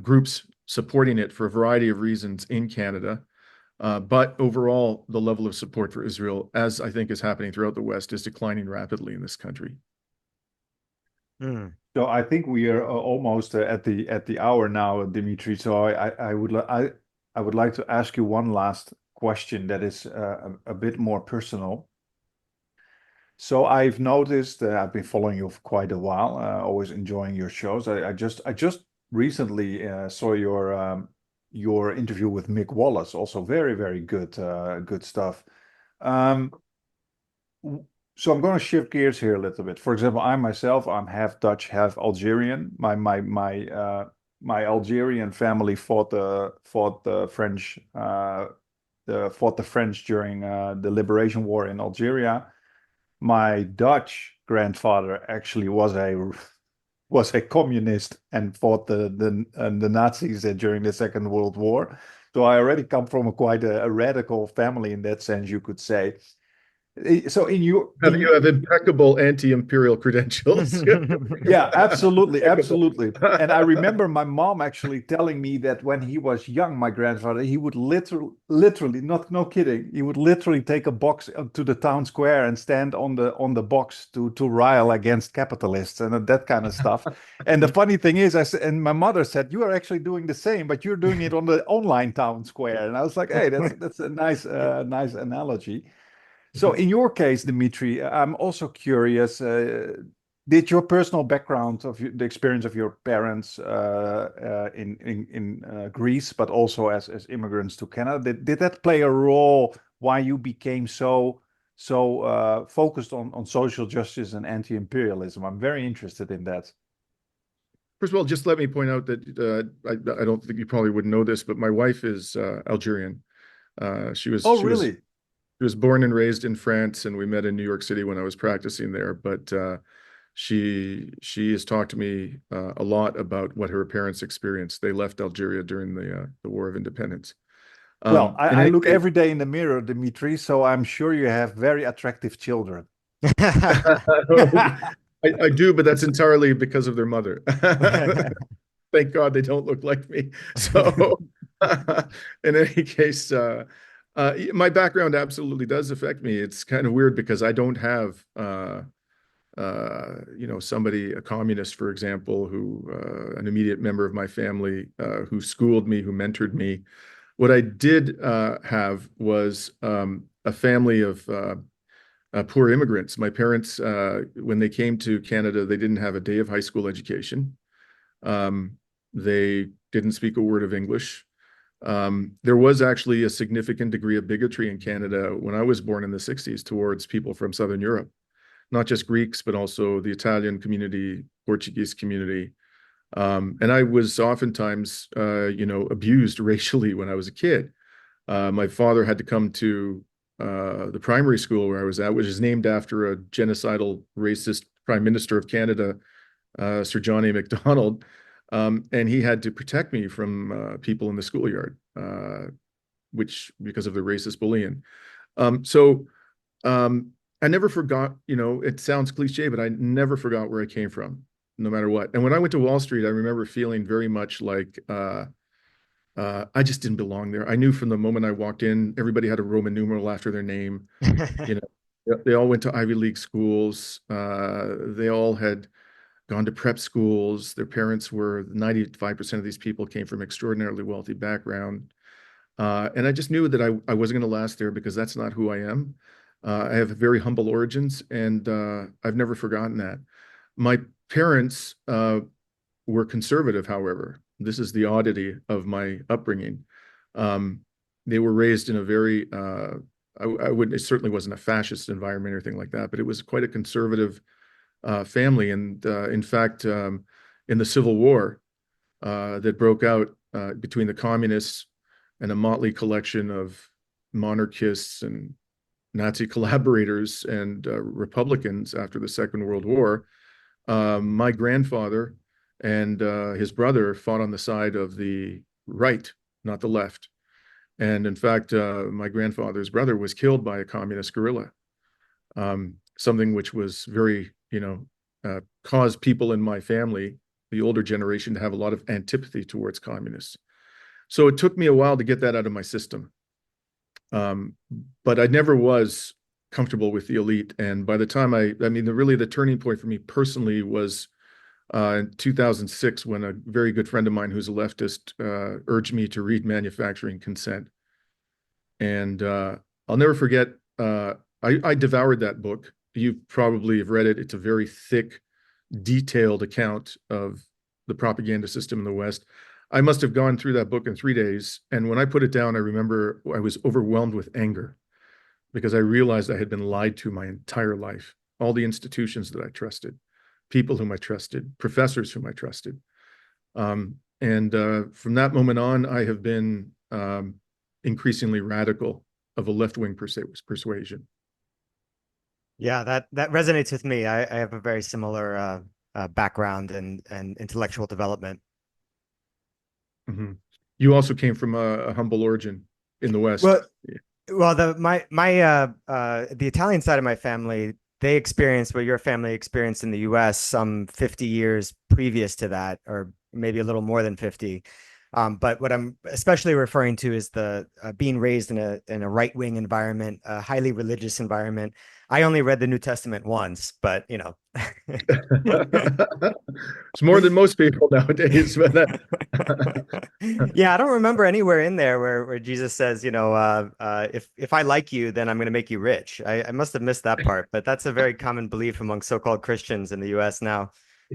groups supporting it for a variety of reasons in Canada. But overall, the level of support for Israel, as I think is happening throughout the West, is declining rapidly in this country. So I think we are almost at the hour now, Dimitri. So I would like to ask you one last question that is a bit more personal. So I've noticed I've been following you for quite a while, always enjoying your shows. I just recently saw your interview with Mick Wallace, also very, very good stuff. So I'm going to shift gears here a little bit. For example, I'm half Dutch, half Algerian. My Algerian family fought the French during the Liberation War in Algeria. My Dutch grandfather actually was a communist and fought the Nazis during the Second World War. So I already come from quite a radical family in that sense, you could say. So you have impeccable anti-imperial credentials. Yeah, absolutely. And I remember my mom actually telling me that when he was young, my grandfather, he would literally, no kidding, he would literally take a box to the town square and stand on the box to rile against capitalists and that kind of stuff. And the funny thing is, and my mother said, you are actually doing the same, but you're doing it on the online town square. And I was like, hey, that's a nice analogy. So in your case, Dimitri, I'm also curious, did your personal background of the experience of your parents in Greece, but also as immigrants to Canada, did that play a role why you became so focused on social justice and anti-imperialism? I'm very interested in that. First of all, just let me point out that I don't think you probably would know this, but my wife is Algerian. She was born and raised in France, and we met in New York City when I was practicing there. But she has talked to me a lot about what her parents experienced. They left Algeria during the War of Independence. Well, I look every day in the mirror, Dimitri, so I'm sure you have very attractive children. I do, but that's entirely because of their mother. Thank God they don't look like me. So in any case, my background absolutely does affect me. It's kind of weird because I don't have, somebody, a communist, for example, an immediate member of my family, who schooled me, who mentored me. What I did have was a family of poor immigrants. My parents, when they came to Canada, they didn't have a day of high school education. They didn't speak a word of English. There was actually a significant degree of bigotry in Canada when I was born in the 60s towards people from Southern Europe, not just Greeks, but also the Italian community, Portuguese community. And I was oftentimes, abused racially when I was a kid. My father had to come to the primary school where I was at, which is named after a genocidal racist prime minister of Canada, Sir John A. Macdonald. And he had to protect me from people in the schoolyard, because of the racist bullying. I never forgot, it sounds cliche, but I never forgot where I came from, no matter what. And when I went to Wall Street, I remember feeling very much like I just didn't belong there. I knew from the moment I walked in, everybody had a Roman numeral after their name. They all went to Ivy League schools. They all had gone to prep schools. Their parents 95% of these people came from extraordinarily wealthy background. And I just knew that I wasn't going to last there because that's not who I am. I have very humble origins, and I've never forgotten that. My parents were conservative, however. This is the oddity of my upbringing. They were raised in a very, it certainly wasn't a fascist environment or anything like that, but it was quite a conservative family. And in fact, in the Civil War that broke out between the communists and a motley collection of monarchists and Nazi collaborators and Republicans after the Second World War, my grandfather and his brother fought on the side of the right, not the left. And in fact, my grandfather's brother was killed by a communist guerrilla, something which was very caused people in my family, the older generation, to have a lot of antipathy towards communists. So it took me a while to get that out of my system. But I never was comfortable with the elite. And by the time really the turning point for me personally was in 2006, when a very good friend of mine who's a leftist urged me to read Manufacturing Consent. And I'll never forget, I devoured that book. You probably have read it. It's a very thick, detailed account of the propaganda system in the West. I must have gone through that book in 3 days. And when I put it down, I remember I was overwhelmed with anger because I realized I had been lied to my entire life. All the institutions that I trusted, people whom I trusted, professors whom I trusted. From that moment on, I have been increasingly radical of a left-wing persuasion. Yeah, that resonates with me. I have a very similar background and intellectual development. Mm-hmm. You also came from a humble origin in the West. Well, the Italian side of my family, they experienced what your family experienced in the U.S. some 50 years previous to that, or maybe a little more than 50. But what I'm especially referring to is the being raised in a right-wing environment, a highly religious environment. I only read the New Testament once, but it's more than most people nowadays. Yeah, I don't remember anywhere in there where Jesus says, if I like you, then I'm going to make you rich. I must have missed that part, but that's a very common belief among so-called Christians in the U.S. now.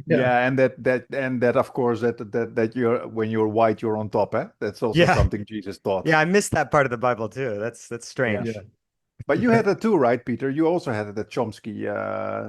Yeah, and that of course that when you're white you're on top, eh? That's also something Jesus taught. Yeah, I missed that part of the Bible too. That's strange. Yeah. But you had it too, right, Peter? You also had it at Chomsky.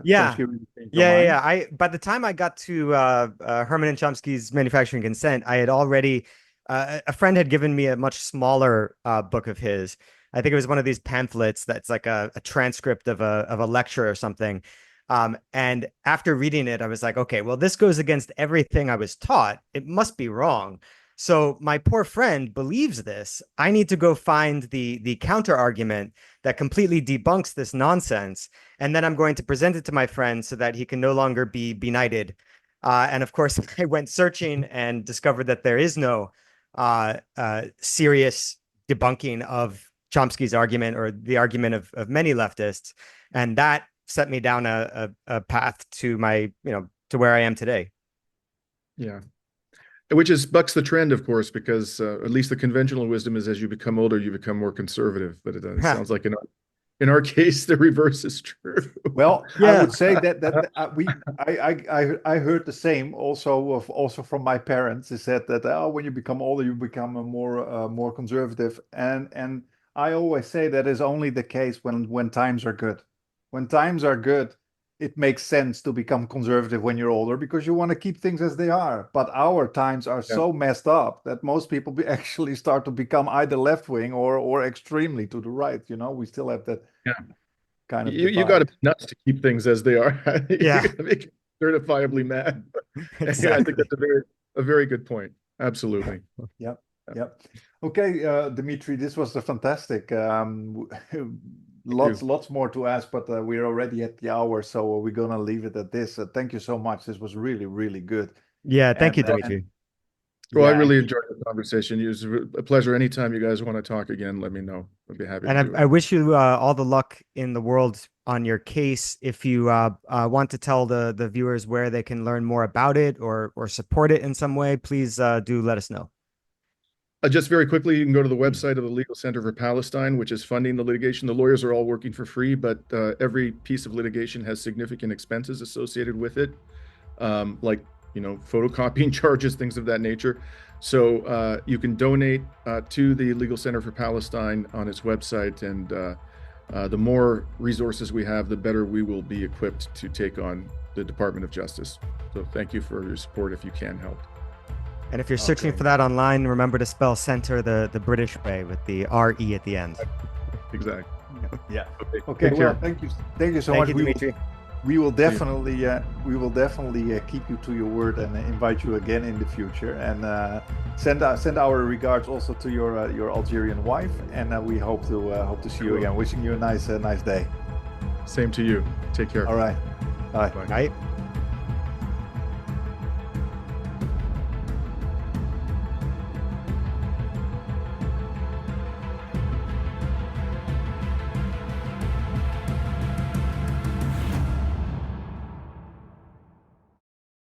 Yeah. By the time I got to Herman and Chomsky's Manufacturing Consent, I had already a friend had given me a much smaller book of his. I think it was one of these pamphlets that's like a transcript of a lecture or something. And after reading it, I was like, okay, well, this goes against everything I was taught. It must be wrong. So my poor friend believes this. I need to go find the counter argument that completely debunks this nonsense. And then I'm going to present it to my friend so that he can no longer be benighted. And of course, I went searching and discovered that there is no serious debunking of Chomsky's argument or the argument of many leftists. And that set me down a path to to where I am today. Yeah. Which bucks the trend, of course, because at least the conventional wisdom is as you become older, you become more conservative. But it sounds like in our case, the reverse is true. Well, I would say that I heard the same also from my parents. They said that when you become older, you become more conservative. And I always say that is only the case when times are good. When times are good, it makes sense to become conservative when you're older because you want to keep things as they are. But our times are so messed up that most people actually start to become either left wing or extremely to the right. We still have that kind of. You got to be nuts to keep things as they are. Yeah, you got to make certifiably mad. Exactly. I think that's a very good point. Absolutely. Yep. Okay, Dimitri, this was a fantastic. Lots more to ask, but we're already at the hour, so we're gonna leave it at this. Thank you so much. This was really, really good. Yeah, thank you, Dimitri. Well, I really enjoyed the conversation. It was a pleasure. Anytime you guys want to talk again, let me know. I'd be happy to do it. I wish you all the luck in the world on your case. If you want to tell the viewers where they can learn more about it or support it in some way, please do let us know. Just very quickly, you can go to the website of the Legal Center for Palestine, which is funding the litigation. The lawyers are all working for free, but every piece of litigation has significant expenses associated with it, like photocopying charges, things of that nature. So you can donate to the Legal Center for Palestine on its website, and the more resources we have, the better we will be equipped to take on the Department of Justice. So thank you for your support if you can help. And if you're searching for that online, remember to spell center the British way with the R-E at the end. Exactly. Yeah. Okay. Well, thank you so much, Dimitri. We will definitely keep you to your word and invite you again in the future. And send our regards also to your Algerian wife. And we hope to see you again. Wishing you a nice day. Same to you. Take care. All right. Bye. Bye. Night.